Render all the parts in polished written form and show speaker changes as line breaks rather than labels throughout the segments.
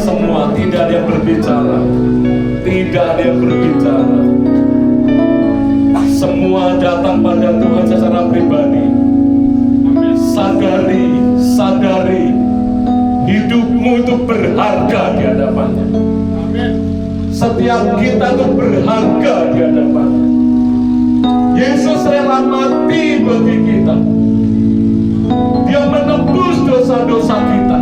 semua, tidak ada yang berbicara. Tidak ada yang berbicara. Semua datang pada Tuhan secara pribadi. Sadari hidupmu itu berharga di hadapannya. Setiap kita itu berharga di hadapannya. Yesus rela mati bagi kita. Dia menebus dosa-dosa kita.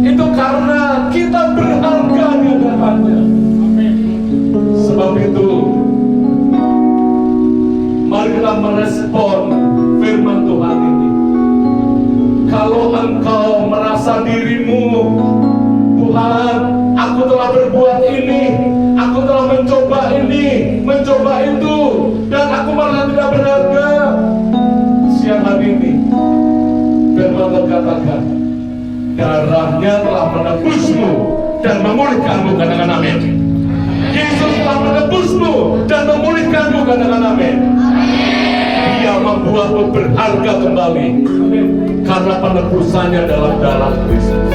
Itu karena kita berharga di hadapannya. Sebab itu, mari kita merespon firman Tuhan ini. Kalau engkau merasa dirimu, Tuhan, aku telah berbuat ini, aku telah mencoba ini, mencoba itu, dan aku malah tidak berharga. Siang hari ini, firman Tuhan katakan, darahnya telah menebusmu dan memulihkanmu. Katakan amin. Yesus telah menebusmu dan memulihkanmu. Katakan amin. Dia membuatmu berharga kembali karena penebusannya dalam darah Kristus.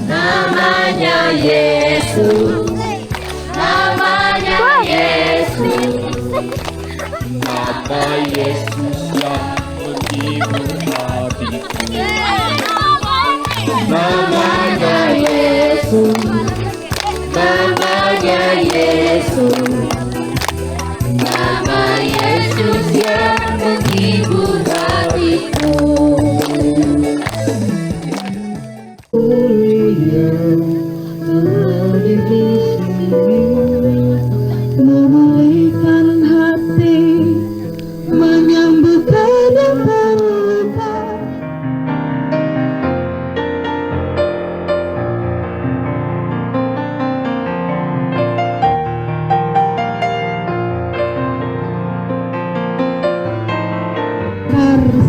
Namanya Yesus, namanya Yesus, nama Yesus yang menghibur hatiku. Namanya Yesus, namanya Yesus, nama Yesus yang menghibur hatiku.
Memulihkan hati, menyembuhkan yang terluka.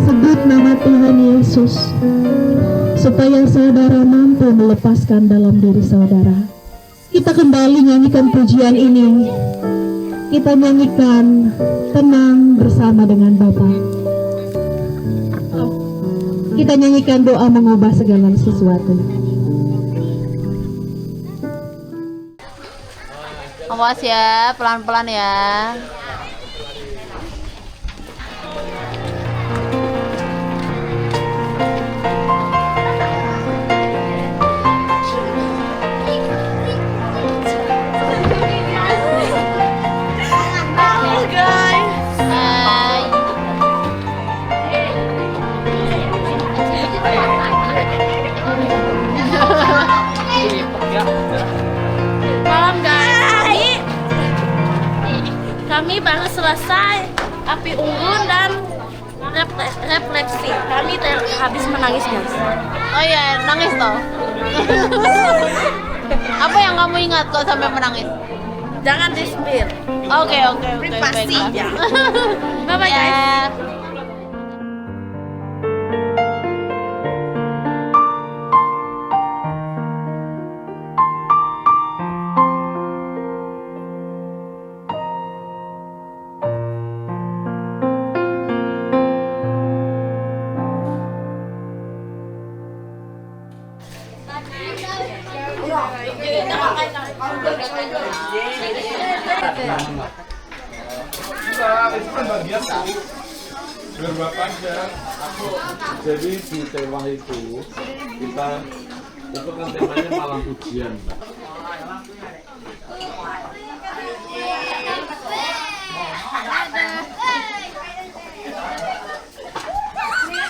Sebut nama Tuhan Yesus, supaya saudara mampu melepaskan dalam diri saudara. Kita kembali nyanyikan pujian ini. Kita nyanyikan tenang bersama dengan Bapa. Kita nyanyikan doa mengubah segala sesuatu.
Awas ya, pelan-pelan ya.
Malam guys, kami baru selesai api unggun dan refleksi. Kami habis menangis guys.
Oh iya, nangis toh. Apa yang kamu ingat kok sampai menangis?
Jangan di-spill.
Oke,
Privasi
baiklah.
ya. Bye-bye
Ya.
guys.
Itu kan bagian tahu. Biar bapak aja. Jadi di tema itu kita itu kan temanya malam pujian, Mbak.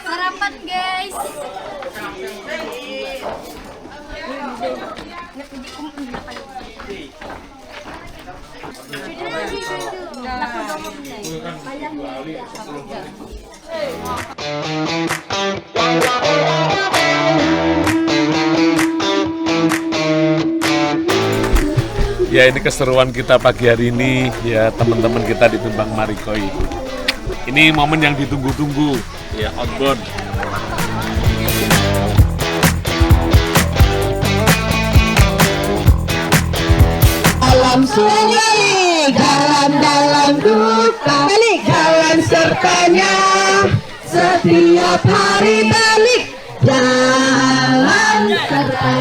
Sarapan guys.
Ya, ini keseruan kita pagi hari ini ya, teman-teman kita di Tumbang Marikoi. Ini momen yang ditunggu-tunggu ya, outbound.
Dalam sunyi, dalam duka, jalan sertanya. Setiap hari balik, jalan serta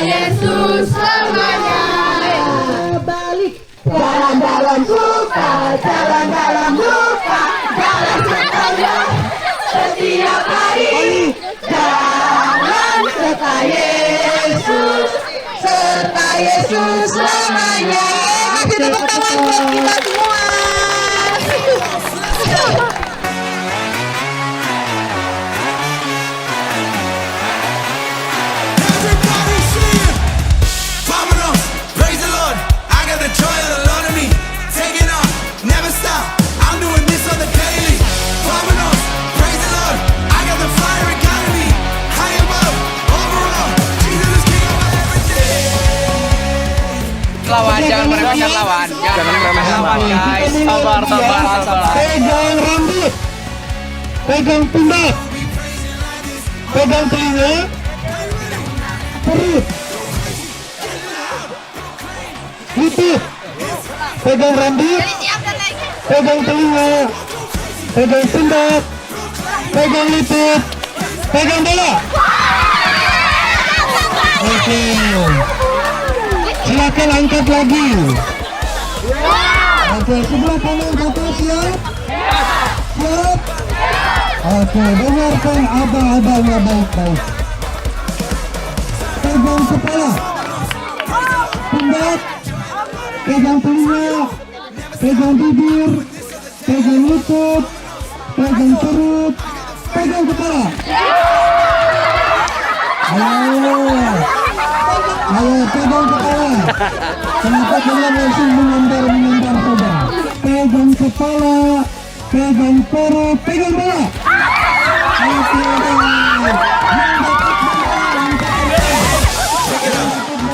Yesus, selamanya. Balik, jalan dalam suka, jalan dalam duka, jalan sertanya. Setiap hari, jalan serta Yesus selamanya. Kasih tepuk tangan buat kita semua.
Everybody sing! Vámonos, praise the Lord. I got the joy of the Lord in me. Taking off, never stop. I'm doing this on the daily. Vámonos, praise the Lord. I got the fire economy. High above, overall. Jesus is king over everything.
Lawan, jangan meremehkan lawan. Jangan meremehkan lawan, guys. Sabar.
Pegang rambut, pegang pundak, pegang telinga, perut, lutut, pegang rambut, pegang telinga, pegang pundak, pegang lutut, pegang bola. Oke, silakan angkat lagi. Oke, sebelah kanan ke atas ya. Siap. Oke, dengarkan abang-abangnya baik-baik. Pegang kepala, pundak, pegang telinga, pegang bibir, pegang lutut, pegang perut, pegang kepala. Ayo, pegang kepala. Kenapa kalian langsung mengendar saja? Pegang kepala, pegang perut, pegang bola. Oke,
Pick it up,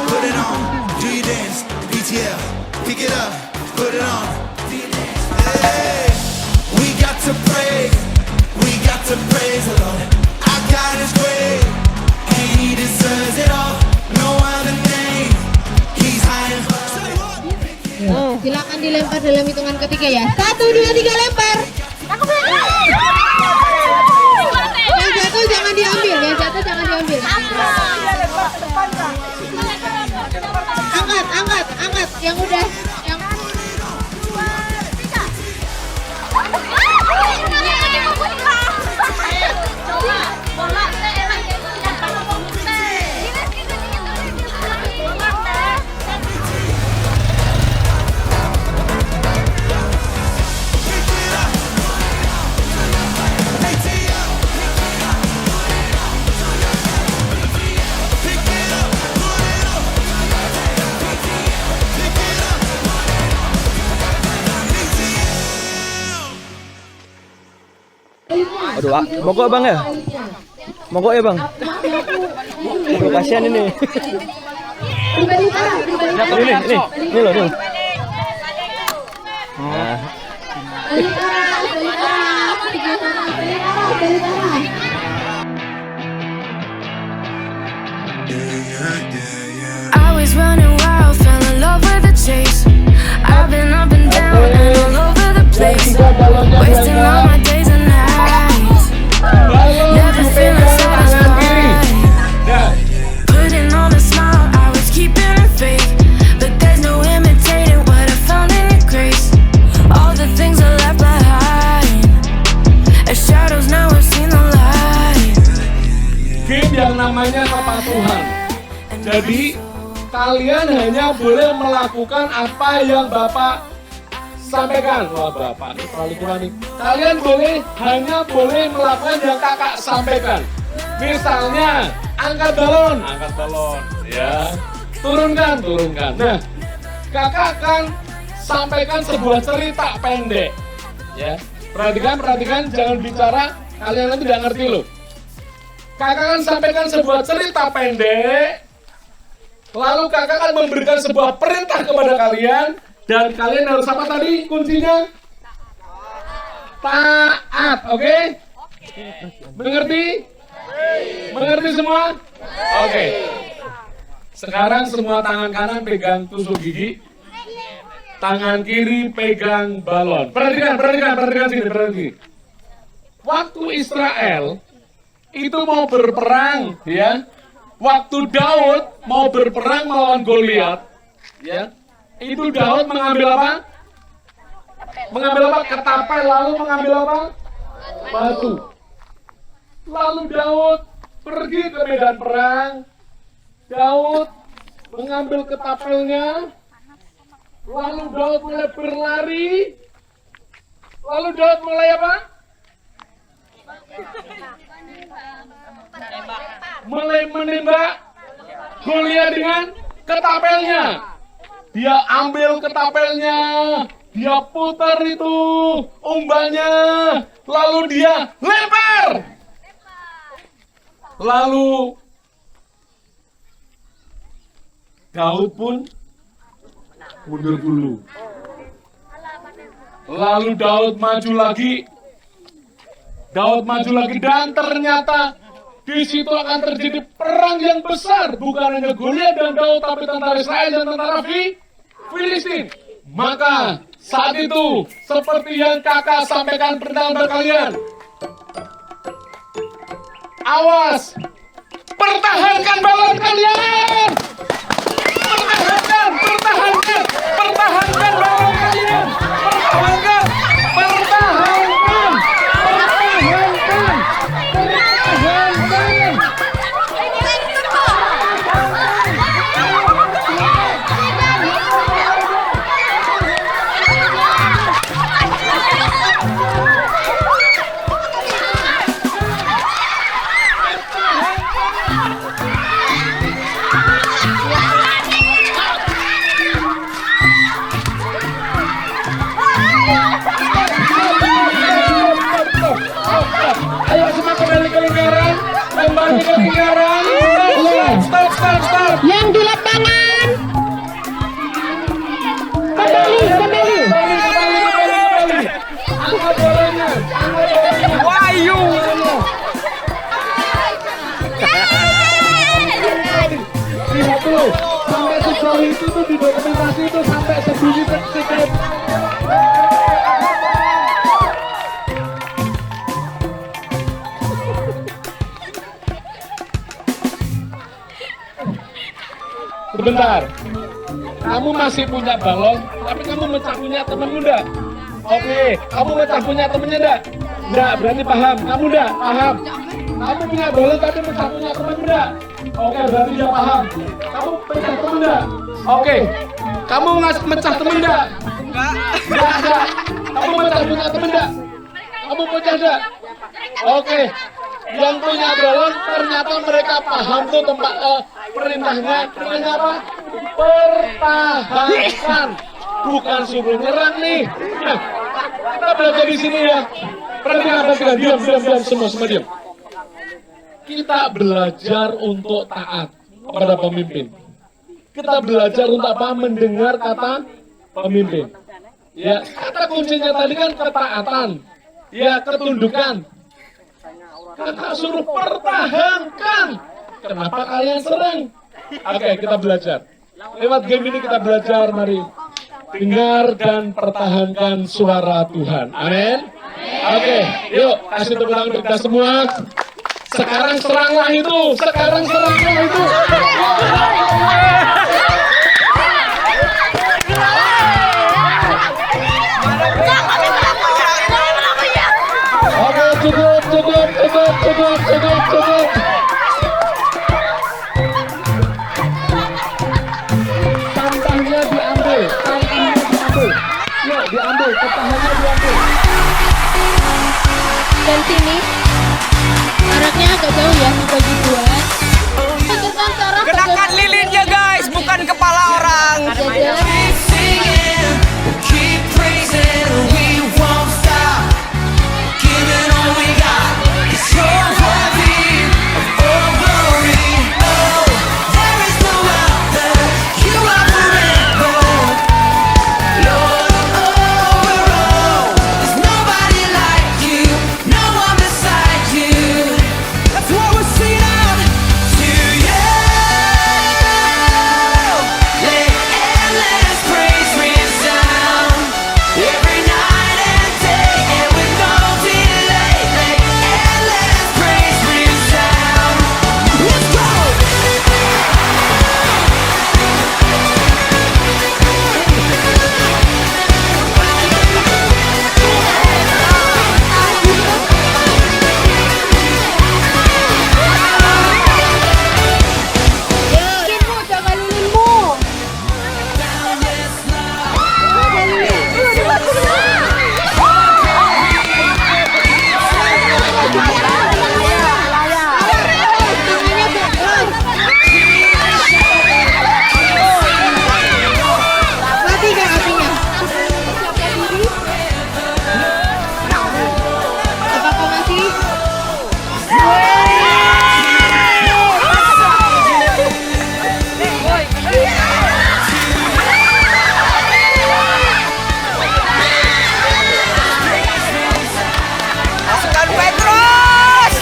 put it on. Do your dance, BTL. Pick it up, put it on. Hey, we got to praise the Lord. Our God is great, and He deserves it all. No other name, He's high and
silakan dilempar dalam hitungan ketiga ya. 1, 2, 3 lempar. Yang jatuh jangan diambil, angkat, yang udah, yang
Aduh, mogok bang ya? Mogok ya bang? Aduh, kasihan ini. Ini loh, nih. Nah.
I was running wild, fell in love with the chase. I've been up and down and all over the place, wasting all my days and nights, never feeling satisfied. Putting on a smile, I was keeping it fake, but there's no imitating what I found in your grace. All the things I left behind, as shadows, now I've seen the light.
Game yang namanya kepatuhan. Jadi kalian hanya boleh melakukan apa yang Bapak sampaikan. Wah, Bapak ini terlalu kurang nih. Kalian hanya boleh melakukan yang Kakak sampaikan. Misalnya angkat balon, ya. Turunkan. Nah, Kakak akan sampaikan sebuah cerita pendek, ya. Perhatikan, jangan bicara. Kalian nanti tidak ngerti loh. Kakak akan sampaikan sebuah cerita pendek. Lalu kakak akan memberikan sebuah perintah kepada kalian. Dan kalian harus apa tadi kuncinya? Taat, oke? Mengerti? Mengerti semua? Oke. Sekarang semua tangan kanan pegang tusuk gigi. Tangan kiri pegang balon. Perhatikan sini. Waktu Israel itu mau berperang, ya. Waktu Daud mau berperang melawan Goliat, ya, itu Daud mengambil apa? Ketapel, lalu mengambil apa? Batu. Lalu Daud pergi ke medan perang. Daud mengambil ketapelnya. Lalu Daud mulai berlari. Lalu Daud mulai apa? Mulai menembak Goliat dengan ketapelnya. Dia ambil ketapelnya, dia putar itu umbannya, lalu dia lempar. Lalu Daud pun mundur dulu. Lalu Daud maju lagi dan ternyata di situ akan terjadi perang yang besar, bukan hanya Goliat dan Daud, tapi tentara Israel dan tentara Filistin. Maka saat itu, seperti yang kakak sampaikan perintah kepada kalian, awas, pertahankan balon kalian, pertahankan balon kalian, pertahankan. Stop.
Yang di lapangan. Kembali.
Angkat bolanya.
Wahyu.
Lihat tuh, sampai sejauh itu tuh di dokumentasi itu sampai sebunyi sedikit. Sebentar, kamu masih punya balon, tapi kamu mecah punya temen enggak? Oke, kamu mecah punya temennya enggak? Enggak, berarti paham. Kamu enggak? Paham. Kamu punya balon tapi mecah punya temen enggak? Oke, berarti dia paham. Kamu mecah temen enggak? Oke. Kamu mecah temen enggak? Enggak. Kamu mecah punya temen enggak? Kamu pecah enggak? Oke. Yang punya balon ternyata mereka paham tuh tempat perintahnya apa? Pertahankan, bukan suruh nyerang nih. Nah, kita belajar di sini ya. Perhatikan, diam semua diam. Kita belajar untuk taat kepada pemimpin. Kita belajar untuk apa? Mendengar kata pemimpin. Ya, kata kuncinya tadi kan ketaatan. Ya, ketundukan. Kakak suruh pertahankan. Kenapa kalian sering? Oke, kita belajar. Lewat game ini kita belajar, mari. Dengar dan pertahankan suara Tuhan. Amin. Oke, yuk kasih tepuk tangan untuk kita semua. Sekarang seranglah itu. Oke, cukup. Tantangnya diambil. Yuk, diambil, ketahannya diambil.
Dan sini jaraknya agak jauh ya, dibagi dua. Pikirkan cara
Gerakan lilinnya guys, bukan kepala orang.
berjajar.
Singing, keep praising, we won't stop. Giving all we got, it's your worthy of all glory. Oh, there is no other, you are forever. Lord, we're all, there's nobody like you, no one beside you. That's what we're singing out to you. Let endless praise resound every night and day, and with no delay. Let endless praise resound. Let's go.
Lilinmu, jaga lilinmu. Mati gak apinya? Apakah masih?
Masukkan Petrus.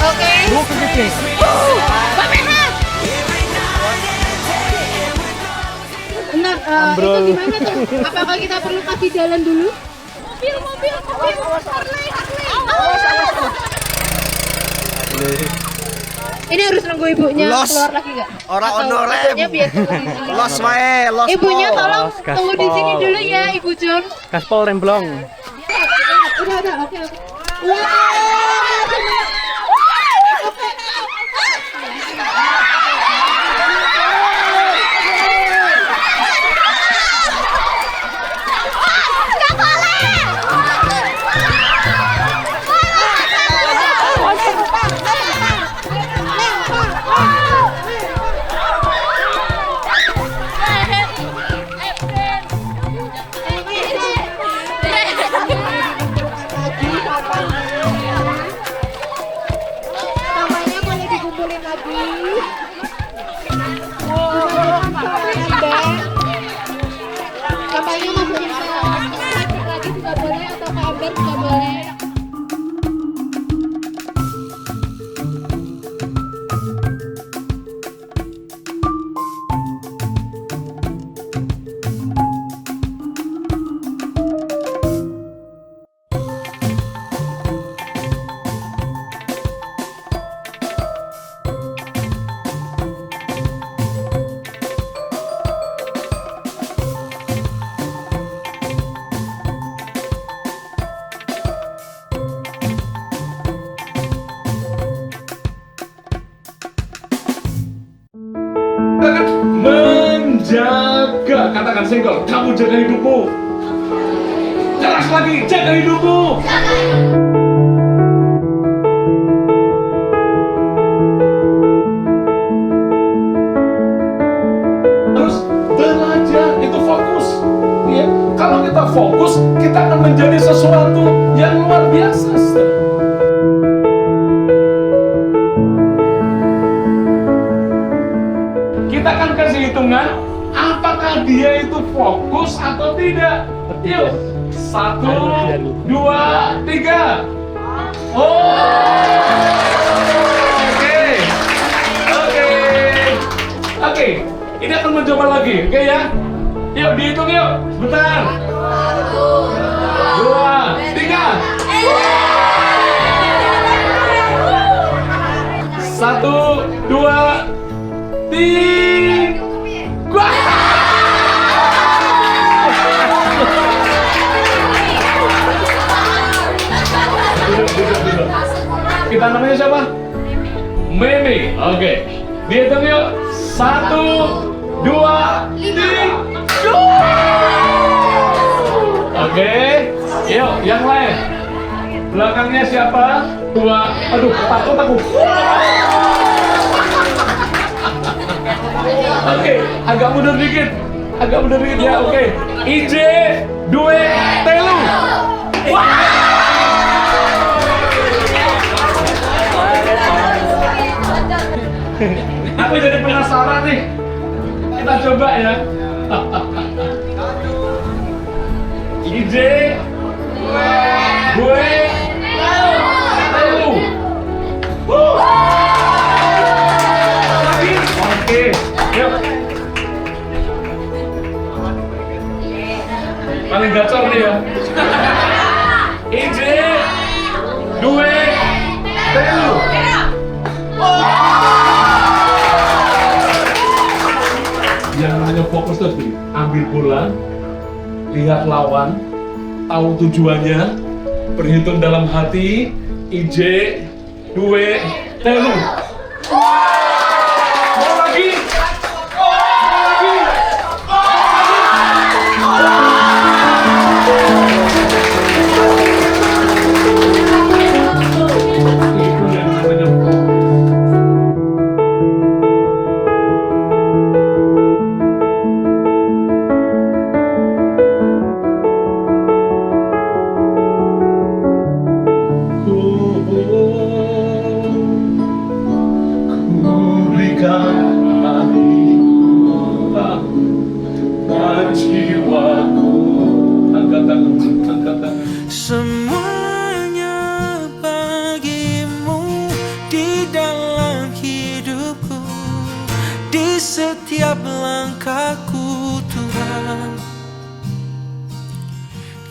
Oke. Benar, itu gimana tuh? Apakah kita perlu kasih jalan dulu? Mobil. Ini harus nunggu ibunya
Los.
keluar lagi nggak?
Orang
Atau
ono rem.
ibunya biar tunggu di sini.
Los wae, los.
Ibunya tolong
Gaspol.
tunggu di sini dulu ya, Ibu Jun.
Gaspol remblong.
Udah, oke. Wah, namanya boleh dikumpulin lagi. Kampanye masukin ke plastik lagi juga boleh atau ke ember juga boleh.
Menjaga, katakan senggol, kamu jaga hidupmu. Keras lagi, jaga hidupmu. yang luar biasa. Kita akan kasih hitungan apakah dia itu fokus atau tidak. Yuk, 1, 2, 3. Oke. Ini akan mencoba lagi, oke ya? Yuk, dihitung yuk. Sebentar. 2, 3. 1, 2, 3. Kita namanya siapa? Meme. Oke. Dihitung yuk. 1, 2, 3. Oke. Yuk, yang lain. Belakangnya siapa? 2. Aduh, takut aku. Oke, agak mundur dikit. Ya, oke. IJ, 2, telu. Aku jadi penasaran nih. Kita coba ya. IJ, 2, telu. Lagi. Oke, yuk. Paling gacor nih ya. IJ, 2, telu. Yang namanya fokus tuh ambil bola, lihat lawan, tahu tujuannya, berhitung dalam hati, IJ, 2, telu. Mau lagi? Itu yang namanya
Semuanya bagimu di dalam hidupku, di setiap langkahku Tuhan.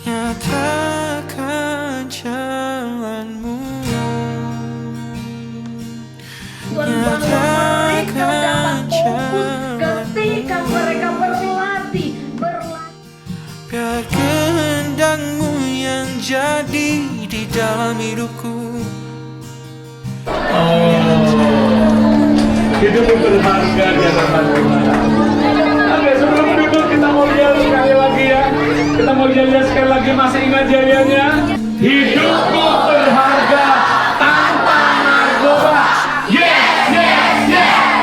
Nyatakan jalanmu, nyatakan
ketika mereka berlatih.
biar kehendakmu yang jadi di dalam hidupku.
hidupmu berharga di hadapan Tuhan. Oke, sebelum duduk kita mau lihat sekali lagi ya. Kita mau lihat sekali lagi, masih ingat jariannya? Hidupmu berharga tanpa narkoba. Yes.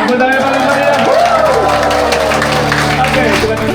Tepuk tangan paling meriah. Oke, silakan.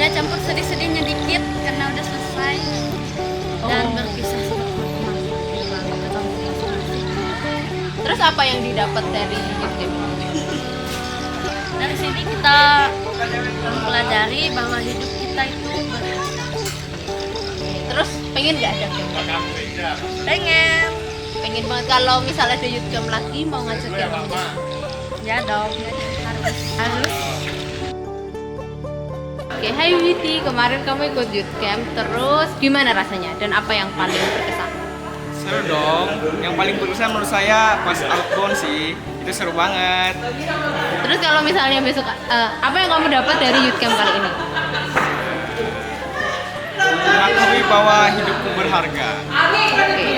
Ada campur sedih-sedihnya dikit karena udah selesai dan berpisah sama teman-teman.
Terus apa yang didapat dari youth camp?
Dari sini kita mempelajari bahwa hidup kita itu berharga.
Terus pengen nggak ada camp?
Pengen.
Pengen banget. Kalau misalnya ada youth camp lagi mau ngajak yang
Ya dong, harus.
Oke, hai Witi, kemarin kamu ikut youth camp, terus gimana rasanya dan apa yang paling berkesan?
Seru dong. Yang paling berkesan menurut saya pas outbound sih. Itu seru banget.
Terus kalau misalnya besok, apa yang kamu dapat dari youth camp kali ini?
Mengakui bahwa hidupku berharga.
Oke,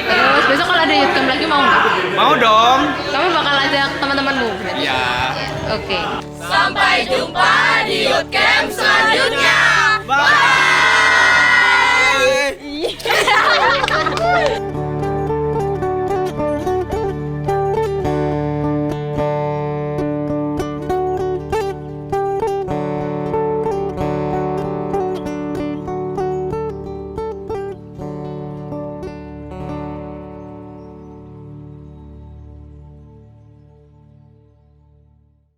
terus besok kalau ada youth camp lagi mau nggak?
Mau dong.
Kamu bakal ajak teman-temanmu? berarti?
Ya.
Oke.
Sampai jumpa di youth camp selanjutnya.
Bye.